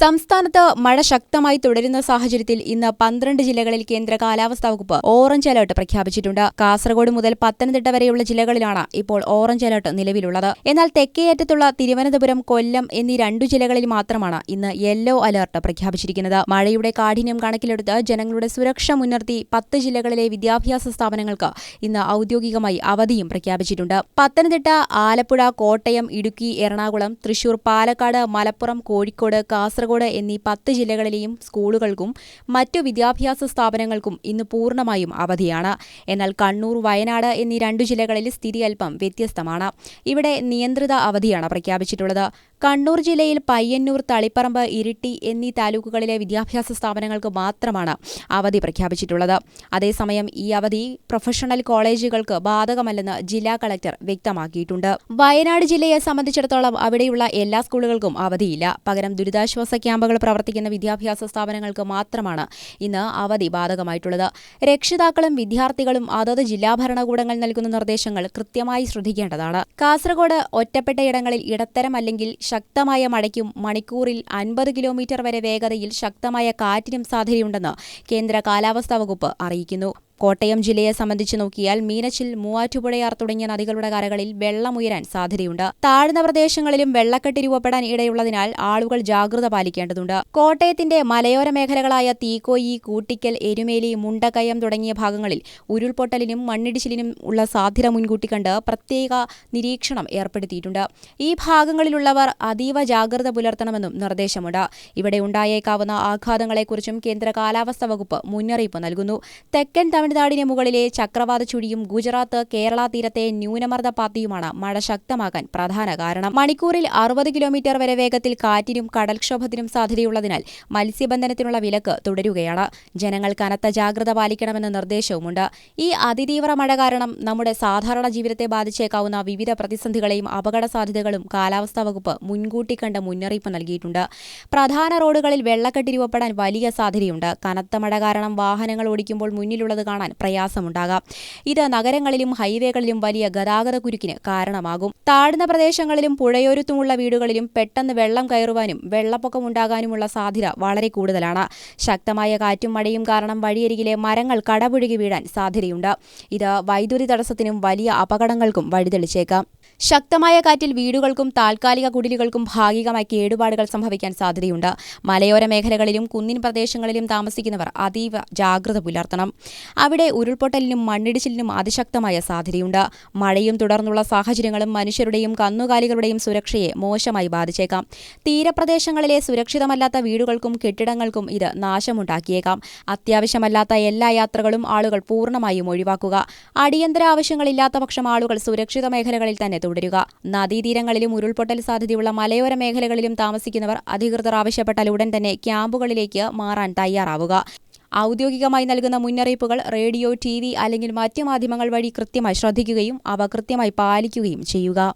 സംസ്ഥാനത്ത് മഴ ശക്തമായി തുടരുന്ന സാഹചര്യത്തിൽ ഇന്ന് 12 ജില്ലകളിൽ കേന്ദ്ര കാലാവസ്ഥാ വകുപ്പ് ഓറഞ്ച് അലർട്ട് പ്രഖ്യാപിച്ചിട്ടുണ്ട്. കാസർഗോഡ് മുതൽ പത്തനംതിട്ട വരെയുള്ള ജില്ലകളിലാണ് ഇപ്പോൾ ഓറഞ്ച് അലർട്ട് നിലവിലുള്ളത്. എന്നാൽ തെക്കേയറ്റത്തുള്ള തിരുവനന്തപുരം, കൊല്ലം എന്നീ 2 ജില്ലകളിൽ മാത്രമാണ് ഇന്ന് യെല്ലോ അലർട്ട് പ്രഖ്യാപിച്ചിരിക്കുന്നത്. മഴയുടെ കാഠിന്യം കണക്കിലെടുത്ത് ജനങ്ങളുടെ സുരക്ഷ മുൻനിർത്തി 10 ജില്ലകളിലെ വിദ്യാഭ്യാസ സ്ഥാപനങ്ങൾക്ക് ഇന്ന് ഔദ്യോഗികമായി അവധിയും പ്രഖ്യാപിച്ചിട്ടുണ്ട്. പത്തനംതിട്ട, ആലപ്പുഴ, കോട്ടയം, ഇടുക്കി, എറണാകുളം, തൃശൂർ, പാലക്കാട്, മലപ്പുറം, കോഴിക്കോട്, കാസർഗോഡ് എന്നീ 10 ജില്ലകളിലെയും സ്കൂളുകൾക്കും മറ്റു വിദ്യാഭ്യാസ സ്ഥാപനങ്ങൾക്കും ഇന്ന് പൂർണ്ണമായും അവധിയാണ്. എന്നാൽ കണ്ണൂർ, വയനാട് എന്നീ 2 ജില്ലകളിൽ സ്ഥിതി അല്പം വ്യത്യസ്തമാണ്. ഇവിടെ നിയന്ത്രിത അവധിയാണ് പ്രഖ്യാപിച്ചിട്ടുള്ളത്. കണ്ണൂർ ജില്ലയിൽ പയ്യന്നൂർ, തളിപ്പറമ്പ്, ഇരിട്ടി എന്നീ താലൂക്കുകളിലെ വിദ്യാഭ്യാസ സ്ഥാപനങ്ങൾക്ക് മാത്രമാണ് അവധി പ്രഖ്യാപിച്ചിട്ടുള്ളത്. അതേസമയം ഈ അവധി പ്രൊഫഷണൽ കോളേജുകൾക്ക് ബാധകമല്ലെന്ന് ജില്ലാ കളക്ടർ വ്യക്തമാക്കിയിട്ടുണ്ട്. വയനാട് ജില്ലയെ സംബന്ധിച്ചിടത്തോളം അവിടെയുള്ള എല്ലാ സ്കൂളുകൾക്കും അവധിയില്ല. പകരം ദുരിതാശ്വാസ ക്യാമ്പുകൾ പ്രവർത്തിക്കുന്ന വിദ്യാഭ്യാസ സ്ഥാപനങ്ങൾക്ക് മാത്രമാണ് ഇന്ന് അവധി ബാധകമായിട്ടുള്ളത്. രക്ഷിതാക്കളും വിദ്യാർത്ഥികളും അതത് ജില്ലാ ഭരണകൂടങ്ങൾ നൽകുന്ന നിർദ്ദേശങ്ങൾ കൃത്യമായി ശ്രദ്ധിക്കേണ്ടതാണ്. കാസർഗോഡ് ഒറ്റപ്പെട്ടയിടങ്ങളിൽ ഇടത്തരം അല്ലെങ്കിൽ ശക്തമായ മഴയ്ക്കും മണിക്കൂറിൽ 50 കിലോമീറ്റർ വരെ വേഗതയിൽ ശക്തമായ കാറ്റിനും സാധ്യതയുണ്ടെന്ന് കേന്ദ്ര കാലാവസ്ഥാ വകുപ്പ് അറിയിക്കുന്നു. കോട്ടയം ജില്ലയെ സംബന്ധിച്ച് നോക്കിയാൽ മീനച്ചിൽ, മൂവാറ്റുപുഴയാർ തുടങ്ങിയ നദികളുടെ കരകളിൽ വെള്ളമുയരാൻ സാധ്യതയുണ്ട്. താഴ്ന്ന പ്രദേശങ്ങളിലും വെള്ളക്കെട്ട് രൂപപ്പെടാൻ ഇടയുള്ളതിനാൽ ആളുകൾ ജാഗ്രത പാലിക്കേണ്ടതുണ്ട്. കോട്ടയത്തിന്റെ മലയോര മേഖലകളായ തീക്കോയി, കൂട്ടിക്കൽ, എരുമേലി, മുണ്ടക്കയം തുടങ്ങിയ ഭാഗങ്ങളിൽ ഉരുൾപൊട്ടലിനും മണ്ണിടിച്ചിലിനും ഉള്ള സാധ്യത മുൻകൂട്ടി കണ്ട് പ്രത്യേക നിരീക്ഷണം ഏർപ്പെടുത്തിയിട്ടുണ്ട്. ഈ ഭാഗങ്ങളിലുള്ളവർ അതീവ ജാഗ്രത പുലർത്തണമെന്നും നിർദ്ദേശമുണ്ട്. ഇവിടെ ഉണ്ടായേക്കാവുന്ന ആഘാതങ്ങളെക്കുറിച്ചും കേന്ദ്ര കാലാവസ്ഥാ വകുപ്പ് മുന്നറിയിപ്പ് നൽകുന്നു. തെക്കൻ തമിഴ്നാടിന് മുകളിലെ ചക്രവാത ചുഴിയും ഗുജറാത്ത്, കേരള തീരത്തെ ന്യൂനമർദ്ദ പാത്തിയുമാണ് മഴ ശക്തമാകാൻ പ്രധാന കാരണം. മണിക്കൂറിൽ 60 കിലോമീറ്റർ വരെ വേഗത്തിൽ കാറ്റിനും കടൽക്ഷോഭത്തിനും സാധ്യതയുള്ളതിനാൽ മത്സ്യബന്ധനത്തിനുള്ള വിലക്ക് തുടരുകയാണ്. ജനങ്ങൾ കനത്ത ജാഗ്രത പാലിക്കണമെന്ന നിർദ്ദേശവുമുണ്ട്. ഈ അതിതീവ്ര മഴ കാരണം നമ്മുടെ സാധാരണ ജീവിതത്തെ ബാധിച്ചേക്കാവുന്ന വിവിധ പ്രതിസന്ധികളെയും അപകട സാധ്യതകളും കാലാവസ്ഥാ വകുപ്പ് മുൻകൂട്ടി കണ്ട് മുന്നറിയിപ്പ് നൽകിയിട്ടുണ്ട്. പ്രധാന റോഡുകളിൽ വെള്ളക്കെട്ട് രൂപപ്പെടാൻ വലിയ സാധ്യതയുണ്ട്. കനത്ത മഴ കാരണം വാഹനങ്ങൾ ഓടിക്കുമ്പോൾ മുന്നിലുള്ളത് കാണാൻ പ്രയാസമുണ്ടാകാം. ഇത് നഗരങ്ങളിലും ഹൈവേകളിലും വലിയ ഗതാഗത കുരുക്കിന് കാരണമാകും. താഴ്ന്ന പ്രദേശങ്ങളിലും പുഴയോരത്തുമുള്ള വീടുകളിലും പെട്ടെന്ന് വെള്ളം കയറുവാനും വെള്ളപ്പൊക്കമുണ്ടാകാനുമുള്ള സാധ്യത വളരെ കൂടുതലാണ്. ശക്തമായ കാറ്റും മഴയും കാരണം വഴിയരികിലെ മരങ്ങൾ കടപുഴകി വീഴാൻ സാധ്യതയുണ്ട്. ഇത് വൈദ്യുതി തടസ്സത്തിനും വലിയ അപകടങ്ങൾക്കും വഴിതെളിച്ചേക്കാം. ശക്തമായ കാറ്റിൽ വീടുകൾക്കും താൽക്കാലിക കുടിലുകൾക്കും ഭാഗികമായി കേടുപാടുകൾ സംഭവിക്കാൻ സാധ്യതയുണ്ട്. മലയോര മേഖലകളിലും കുന്നിൻ പ്രദേശങ്ങളിലും താമസിക്കുന്നവർ അതീവ ജാഗ്രത പുലർത്തണം. അവിടെ ഉരുൾപൊട്ടലിനും മണ്ണിടിച്ചിലിനും അതിശക്തമായ സാധ്യതയുണ്ട്. മഴയും തുടർന്നുള്ള സാഹചര്യങ്ങളും മനുഷ്യരുടെയും കന്നുകാലികളുടെയും സുരക്ഷയെ മോശമായി ബാധിച്ചേക്കാം. തീരപ്രദേശങ്ങളിലെ സുരക്ഷിതമല്ലാത്ത വീടുകൾക്കും കെട്ടിടങ്ങൾക്കും ഇത് നാശമുണ്ടാക്കിയേക്കാം. അത്യാവശ്യമല്ലാത്ത എല്ലാ യാത്രകളും ആളുകൾ പൂർണ്ണമായും ഒഴിവാക്കുക. അടിയന്തര ആവശ്യങ്ങളില്ലാത്ത പക്ഷം ആളുകൾ സുരക്ഷിത മേഖലകളിൽ തന്നെ തുടരുക. നദീതീരങ്ങളിലും ഉരുൾപൊട്ടൽ സാധ്യതയുള്ള മലയോര മേഖലകളിലും താമസിക്കുന്നവർ അധികൃതർ ആവശ്യപ്പെട്ടാൽ ഉടൻ തന്നെ ക്യാമ്പുകളിലേക്ക് മാറാൻ തയ്യാറാവുക. ഔദ്യോഗികമായി നൽകുന്ന മുന്നറിയിപ്പുകൾ റേഡിയോ, TV അല്ലെങ്കിൽ മറ്റ് മാധ്യമങ്ങൾ വഴി കൃത്യമായി ശ്രദ്ധിക്കുകയും അവ കൃത്യമായി പാലിക്കുകയും ചെയ്യുക.